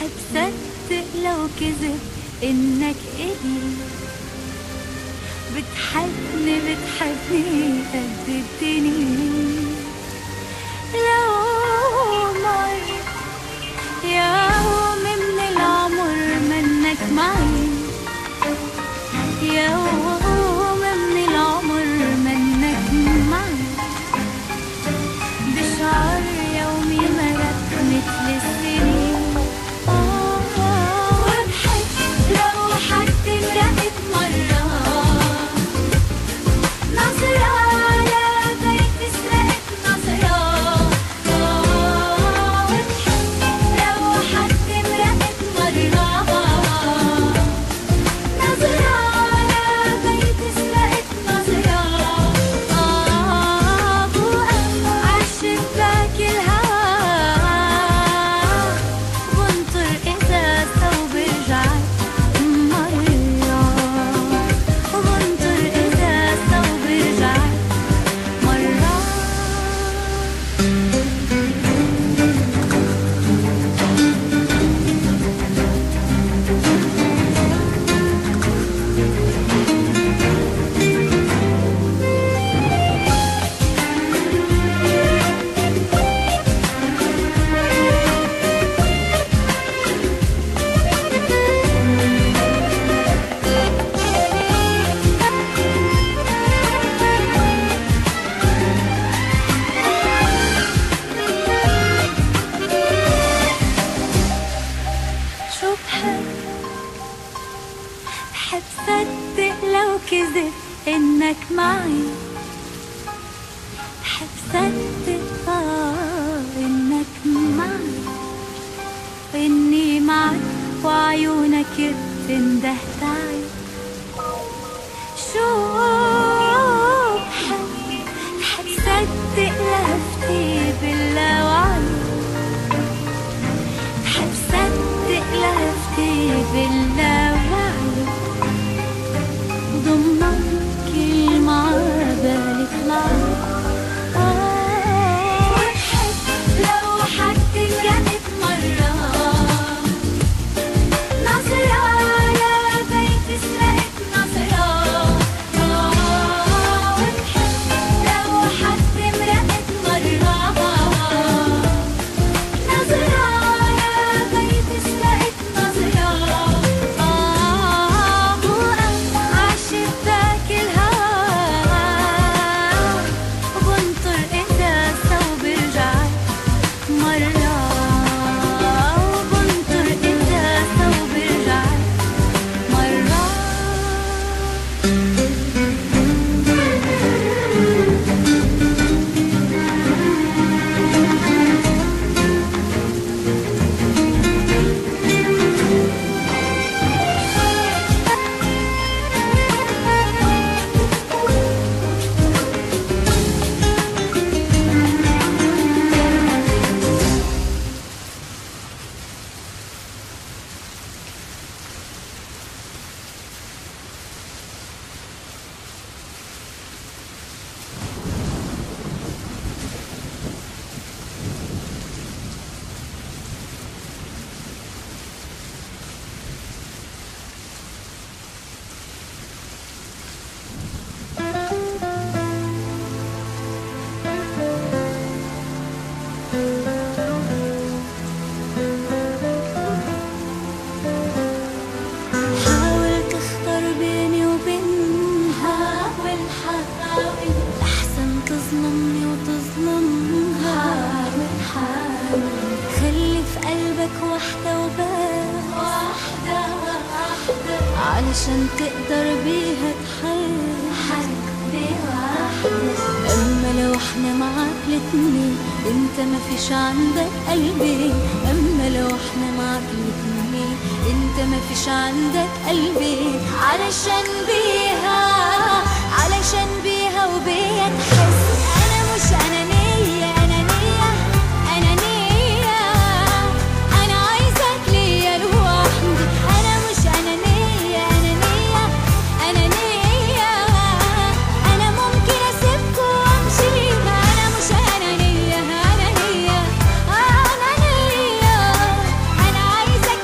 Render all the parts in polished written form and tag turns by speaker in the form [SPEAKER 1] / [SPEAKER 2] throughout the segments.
[SPEAKER 1] بحب صدق لو كذب إنك إلي، بتحبني قد الدنيا. لو مر يوم من العمر منك معي، يوم من العمر منك معي، بشعر يومي مرق مثل السنين. وبحب لو حد مرقت مرة نظرة على بيت سرقت نظرة. وبحب لو حد مرقت مرة نظرة على بيت سرقت نظرة. بوقف عالشباك الهوا بنطر إذا ثوب رجعت مرة، وبنطر إذا ثوب رجعت مرة. شو بحب صدق لو كذب إنك معي، بحب صدق إنك معي، وإني معك وعيونك بتنده تعي. شو بحب صدق لهفتي باللاوعي، بحب صدق لهفتي باللاوعي، ضمنك كلمة عبالي طلعي. وبحب لو حد مرقت مرة نظرة على بيت سرقت نظرة. وبحب لو حد مرقت مرة نظرة على بيت سرقت نظرة. بوقف عالشباك الهوا وبنطر إذا ثوب رجعت مرة، وبنطر إذا ثوب رجعت مرة. حاولت اختار بيني وبينها والحاول احسن تظلمني وتظلمها. خلي في قلبك وحدة وبس، علشان تقدر بيها تحب اما لو احنا معاك الاتنين انت ما فيش عندك قلبي. اما لو احنا معاك الاتنين انت ما فيش عندك قلبي. علشان بيها وبيا تحس انا مش انانية انا عايزك ليا لوحدي. انا مش انانية انا ممكن اسيبكوا وامشي. انا مش انانية انا عايزك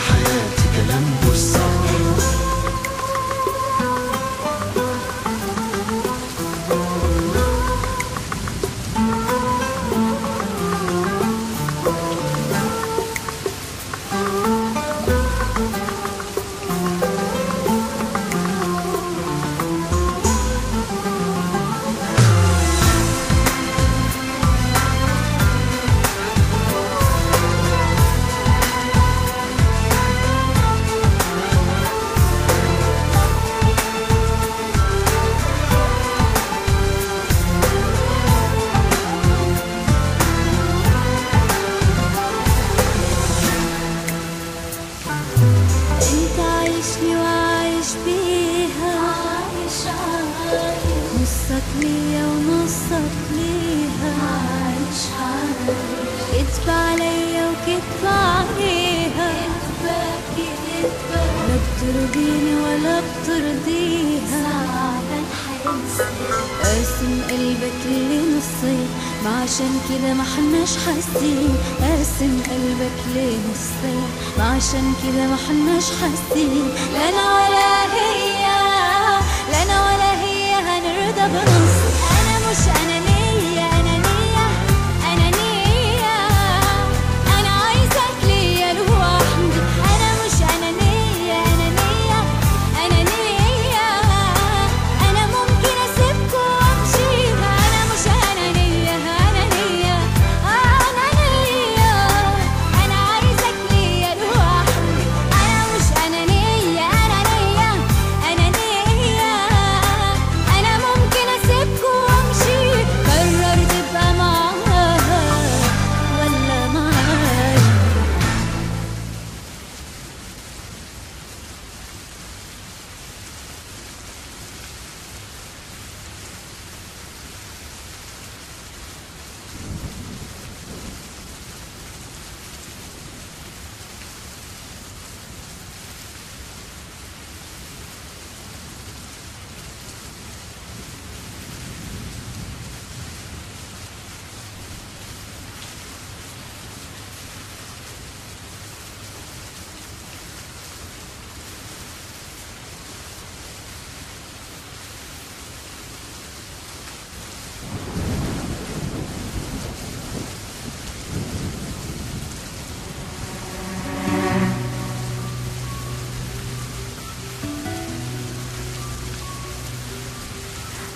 [SPEAKER 2] حياتي كلام مش صح.
[SPEAKER 1] انت عايشني وعايش بيها، نصك ليا ونصك ليها، كدب عليا وكدب عليها، لا بترضيني ولا بترضيها. قاسم قلبك لنصين، ما عشان كده ما حناش حاسين. قاسم قلبك لنصين، ما عشان كده ما حناش حاسين. لا انا ولا هي، لا انا ولا هي هنرضى بنص. انا مش انانية، انانية انانية، انا عايزك ليا لوحدي. انا مش انانية، انانية انانية، انا ممكن اسيبكوا وامشي. انا مش انانية، انانية انانية، انا عايزك ليا لوحدي. انا مش انانية، انانية انانية، انا ممكن اسيبكوا وامشي. قرر تبقى معاها ولا معايا.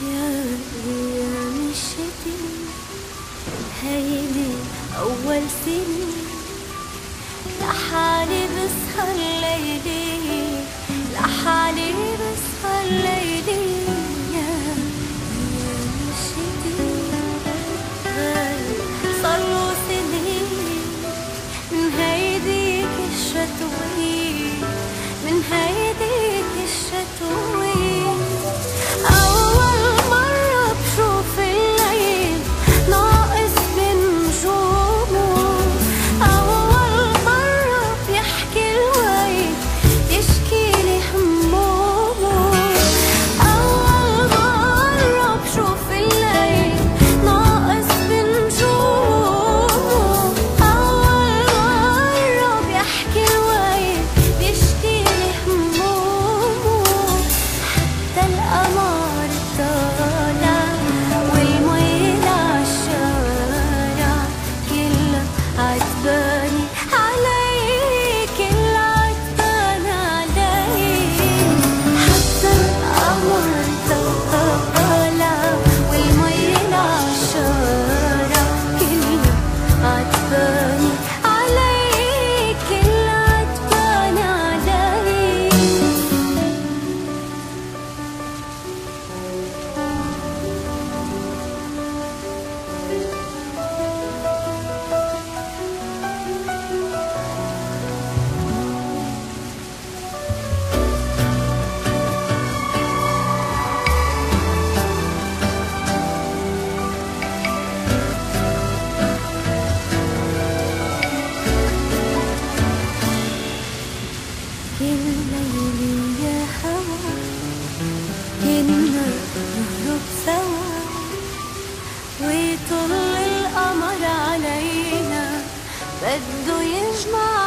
[SPEAKER 1] يا مشيتي هيدي أول سنين، لحالي بسهر ليلي، لحالي بسهر ليلي. يا مشيتي صاروا سنين من هيديك الشتوية، من هيديك الشتوية. أول مرة بشوف الليل ناقص بنجومه، أول مرة بيحكي الويل يشكيلي همومه. أول مرة بشوف الليل ناقص بنجومه، أول مرة بيحكي الويل يشكيلي همومه. حتى القمر طالع والمي عالشارع، كله عتباني علي، كله عتباني علي. حتى القمر طالع والمي عالشارع، كله عتباني علي، كله عتباني علي. كل ليلي يا هوا كنا نهرب سوا، ويطل القمر علينا بده يجمع